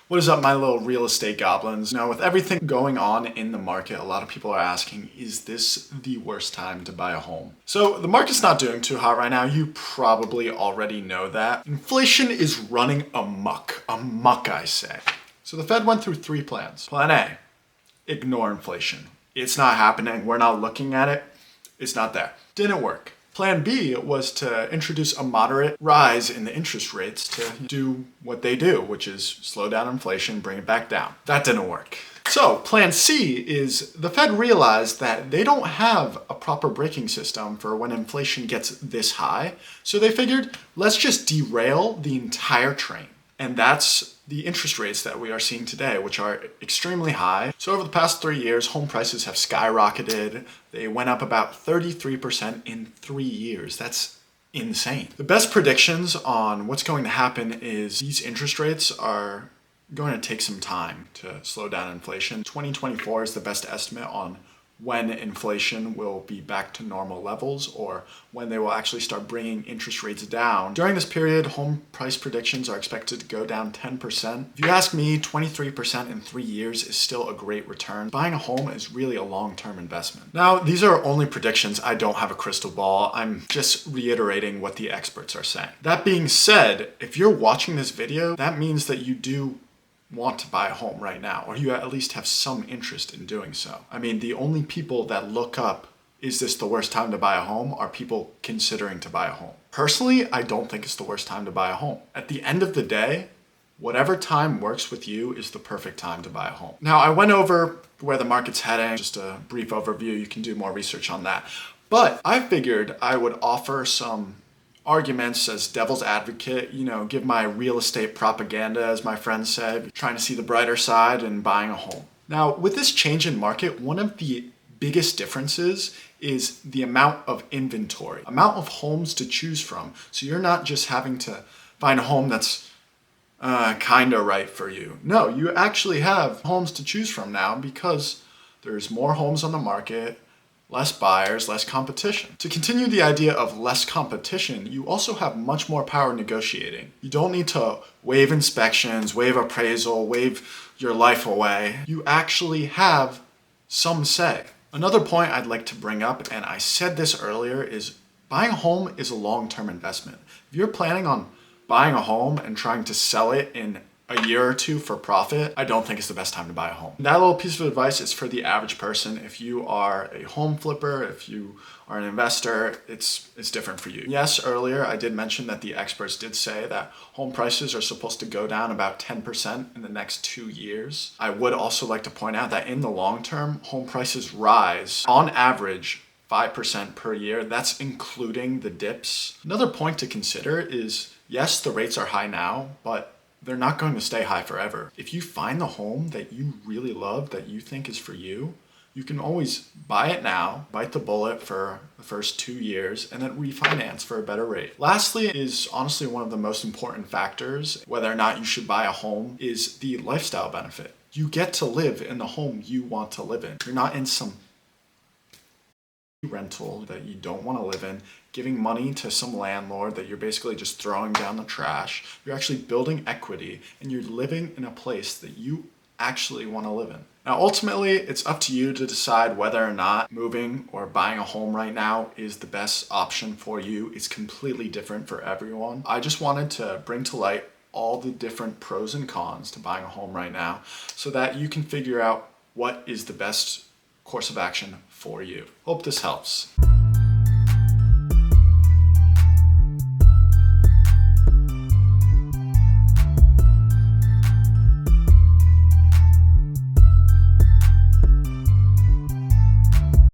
What is up, my little real estate goblins? Now, with everything going on in the market, a lot of people are asking, is this the worst time to buy a home? So the market's not doing too hot right now. You probably already know that. Inflation is running amok, I say. So the Fed went through 3 plans. Plan A, ignore inflation. It's not happening. We're not looking at it. It's not there. Didn't work. Plan B was to introduce a moderate rise in the interest rates to do what they do, which is slow down inflation, bring it back down. That didn't work. So plan C is the Fed realized that they don't have a proper braking system for when inflation gets this high. So they figured, let's just derail the entire train. And that's the interest rates that we are seeing today, which are extremely high. So over the past 3 years, home prices have skyrocketed. They went up about 33% in 3 years. That's insane. The best predictions on what's going to happen is these interest rates are going to take some time to slow down inflation. 2024 is the best estimate on when inflation will be back to normal levels or when they will actually start bringing interest rates down. During this period, home price predictions are expected to go down 10%. If you ask me, 23% in 3 years is still a great return. Buying a home is really a long-term investment. Now, these are only predictions. I don't have a crystal ball. I'm just reiterating what the experts are saying. That being said, if you're watching this video, that means that you do want to buy a home right now, or you at least have some interest in doing so. I mean, the only people that look up, is this the worst time to buy a home, are people considering to buy a home. Personally, I don't think it's the worst time to buy a home. At the end of the day, whatever time works with you is the perfect time to buy a home. Now, I went over where the market's heading, just a brief overview. You can do more research on that. But I figured I would offer some arguments as devil's advocate, give my real estate propaganda, as my friends said, trying to see the brighter side and buying a home. Now, with this change in market, one of the biggest differences is the amount of inventory, amount of homes to choose from. So you're not just having to find a home that's kind of right for you. No, you actually have homes to choose from now because there's more homes on the market, less buyers, less competition. To continue the idea of less competition, you also have much more power negotiating. You don't need to waive inspections, waive appraisal, waive your life away. You actually have some say. Another point I'd like to bring up, and I said this earlier, is buying a home is a long-term investment. If you're planning on buying a home and trying to sell it in a year or two for profit, I don't think it's the best time to buy a home. That little piece of advice is for the average person. If you are a home flipper, if you are an investor, it's different for you. Yes, earlier I did mention that the experts did say that home prices are supposed to go down about 10% in the next 2 years. I would also like to point out that in the long term, home prices rise on average 5% per year. That's including the dips. Another point to consider is, yes, the rates are high now, but they're not going to stay high forever. If you find the home that you really love, that you think is for you, you can always buy it now, bite the bullet for the first 2 years, and then refinance for a better rate. Lastly is honestly one of the most important factors, whether or not you should buy a home, is the lifestyle benefit. You get to live in the home you want to live in. You're not in some rental that you don't want to live in, giving money to some landlord that you're basically just throwing down the trash. You're actually building equity and you're living in a place that you actually want to live in. Now, ultimately, it's up to you to decide whether or not moving or buying a home right now is the best option for you. It's completely different for everyone. I just wanted to bring to light all the different pros and cons to buying a home right now so that you can figure out what is the best course of action for you. Hope this helps.